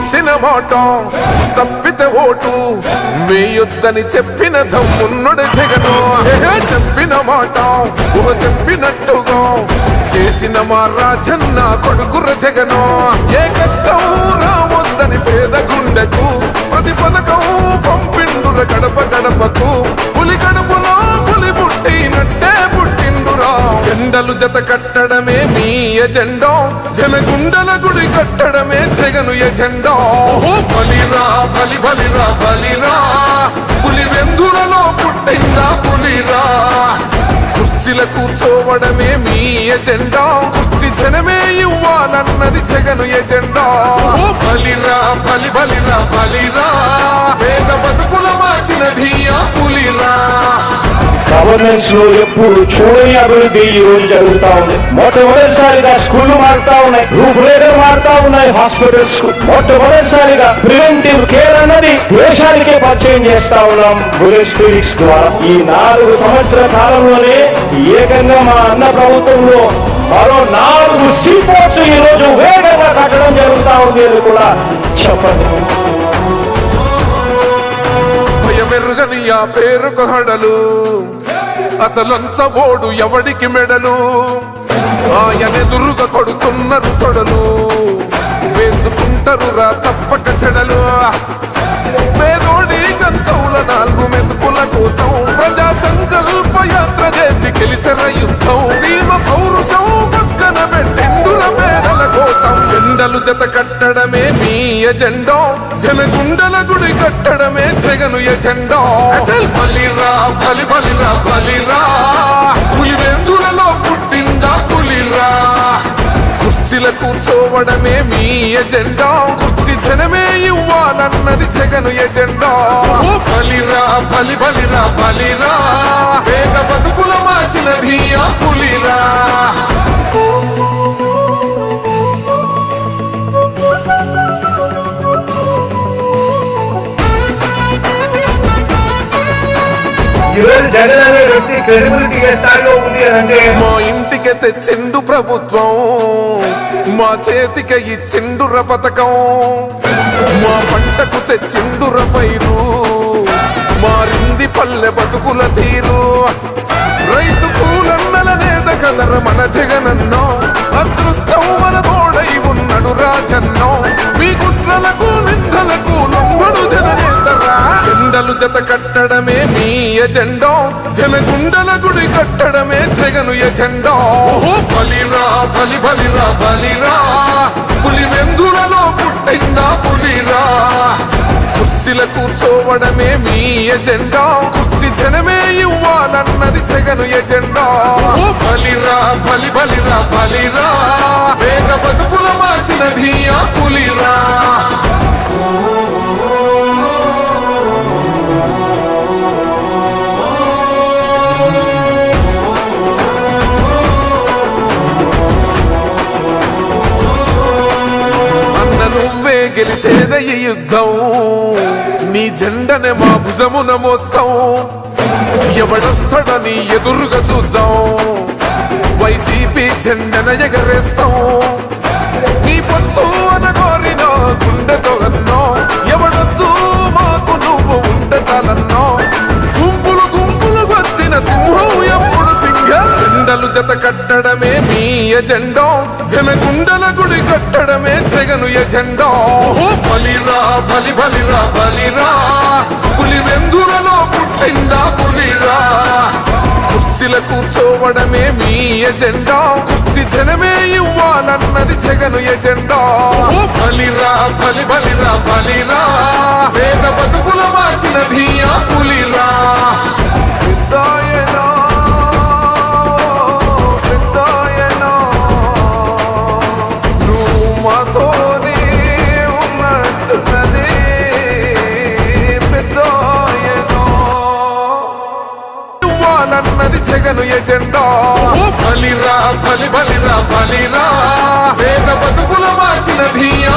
ఇచ్చిన మాట తప్పితే ఓటు వేయొద్దని చెప్పిన దమ్మున్నడు జగను. చెప్పిన మాట చెప్పినట్టుగా చేసిన మా రాజన్న కొడుకుర జగను. ఏ కష్టం రావద్దని పేద గుండెకు ప్రతి పథకం పంపిండుర గడప గడపకు. పులి గడపలో పులి పుట్టినట్టే పుట్టిండురా. జెండలు జత కట్టడమే మీ ఎజెండా, జనగుండల గుడి కట్టడమే జగను ఎజెండా. బలిరా బలి బలిరా బలిరా, పులి వెందులలో పుట్టిందా పులిరా. కుర్చీల కూర్చోవడమే మీ ఎజెండా, కుర్చీ జనమే ఇవ్వాలన్నది జగను ఎజెండా. బలిరా బలి బలిరా బలిరా, పేద బతుకుల మార్చినది ఆ పులిరా. గవర్నెన్స్ లో ఎప్పుడు చూడని అభివృద్ధి ఈ రోజు జరుగుతా ఉంది. మొట్టమొదటిసారిగా స్కూళ్లు మారుతా ఉన్నాయి, రూపురేఖలు మారుతా ఉన్నాయి. హాస్పిటల్స్ మొట్టమొదటిసారిగా ప్రివెంటివ్ కేర్ అన్నది దేశానికే పరిచయం చేస్తా ఉన్నాం బుల్లెట్ క్లినిక్స్ ద్వారా. ఈ 4 సంవత్సరాల కాలంలోనే ఏకంగా మా అన్న ప్రభుత్వంలో మరో 4 సీపోర్ట్స్ ఈ రోజు వేగంగా కట్టడం జరుగుతా ఉంది అని కూడా చెప్పండి. భయమెరుగని ఆ పేరుకు హడలు, అసలంచబోడు ఎవడికి మెడలు. ఆయనెదురుగా కొడుతున్నారు తొడలు, వేసుకుంటారు రా తప్పక చెడలు. పేదోడి కంచంల 4 మెతుకుల కోసం ప్రజా సంకల్ప యాత్ర చేసి గెలిసిన యుద్ధం. సీమ పౌరుషం పక్కన పెట్టిండుల పేదల కోసం. జెండలు జత కట్టడమే మీ ఎజెండా, జనగుండల గుడి కట్టడమే జగను ఎజెండా. బలిరా బలి బలిరా బలిరా, పులి వెందులలో పుట్టిందా పులిరా. కుర్చీల కూర్చోవడమే మీ ఎజెండా, కుర్చీ జనమే ఇవ్వాలన్నది జగను ఎజెండా. బలిరా బలి బలిరా బలిరా, పేద బతుకుల మార్చినది ఆ పులిరా. జగన్ అనే వ్యక్తి క్రెడిబిలిటీ ఏ స్థాయిలో ఉంది అంటే మా ఇంటికి తెచ్చిండు ప్రభుత్వం, మా చేతికి ఇచ్చిండుర పథకం. మా పంటకు తెచ్చిండుర పైరు, మారింది పల్లె బతుకుల తీరు. రైతు కూలన్నల నేత కదర మన జగనన్నో, అదృష్టం మన తోడై ఉన్నడు రాజన్నో. మీ కుట్రలకు నిందలకు లొంగడు జననేతరా. జెండలు జత కట్టడమే మీ ఎజెండా, జనగుండల గుడి కట్టడమే జగను ఎజెండా. బలిరా బలి బలిరా బలిరా, పులి వెందులలో పుట్టిందా పులిరా. కుర్చీల కూర్చోవడమే మీ ఎజెండా, కుర్చీ జనమే ఇవ్వాలన్నది జగను ఎజెండా. బలిరా బలి బలిరా బలిరా, పేద బతుకుల మార్చినది ఆ పులిరా. నువ్వే గెలిచేద ఈ యుద్ధం, నీ జెండనే మా భుజమున మోస్తాం. ఎవడొస్తాడని ఎదురుగా చూద్దాం, వైసీపీ జెండన ఎగరేస్తాం. నీ పొత్తు అనగోరిన గుండెతో అన్నో, ఎవడొద్దు మాకు నువ్వు ఉంటే చాలన్నో. గుంపులు గుంపులు వచ్చిన సింహం ఎప్పుడు సింహ. జెండలు జత కట్టడమే మీ ఎజెండా, జనగుండల గుడి కట్టడమే జగను ఎజెండా. బలిరా బలి బలిరా బలిరా, పులి వెందులలో పుట్టిందా పులిరా. కుర్చీల కూర్చోవడమే మీ ఎజెండా, కుర్చీ జనమే ఇవ్వాలన్నది జగను ఎజెండా. బలిరా బలి బలిరా బలిరా, పేద బతుకుల మార్చినది ఆ పులిరా. జగను ఎజెండా. బలిరా బలి బలిరా బలిరా, పేద బతుకుల మార్చినది ఆ